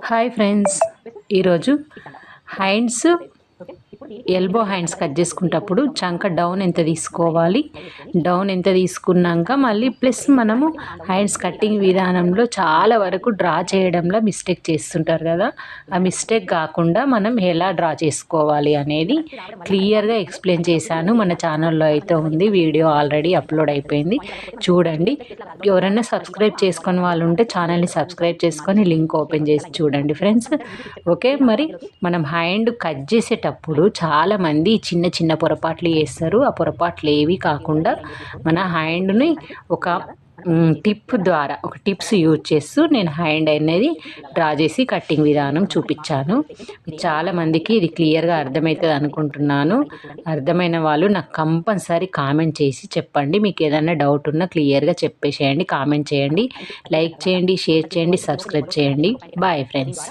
Hi friends, ఈరోజు hands elbow hands cut చేసుకునేటప్పుడు చంక డౌన్ ఎంత తీసుకోవాలి, డౌన్ ఎంత తీసుకున్నాక మళ్ళీ ప్లస్ మనము హ్యాండ్స్ కట్టింగ్ విధానంలో చాలా వరకు డ్రా చేయడంలో మిస్టేక్ చేస్తుంటారు కదా. ఆ మిస్టేక్ కాకుండా మనం ఎలా డ్రా చేసుకోవాలి అనేది క్లియర్గా ఎక్స్ప్లెయిన్ చేశాను. మన ఛానల్లో అయితే ఉంది, వీడియో ఆల్రెడీ అప్లోడ్ అయిపోయింది, చూడండి. ఎవరైనా సబ్స్క్రైబ్ చేసుకొని వాళ్ళు ఉంటే ఛానల్ని సబ్స్క్రైబ్ చేసుకొని లింక్ ఓపెన్ చేసి చూడండి ఫ్రెండ్స్. ఓకే, మరి మనం హ్యాండ్ కట్ చేసేటప్పుడు చాలామంది చిన్న చిన్న పొరపాట్లు చేస్తారు. ఆ పొరపాట్లు ఏవి కాకుండా మన హ్యాండ్ని ఒక టిప్స్ యూజ్ చేస్తూ నేను హ్యాండ్ అనేది డ్రా చేసి కట్టింగ్ విధానం చూపించాను. చాలామందికి ఇది క్లియర్గా అర్థమవుతుంది అనుకుంటున్నాను. అర్థమైన వాళ్ళు నాకు కంపల్సరీ కామెంట్ చేసి చెప్పండి. మీకు ఏదైనా డౌట్ ఉన్నా క్లియర్గా చెప్పేసేయండి. కామెంట్ చేయండి, లైక్ చేయండి, షేర్ చేయండి, సబ్స్క్రైబ్ చేయండి. Bye friends.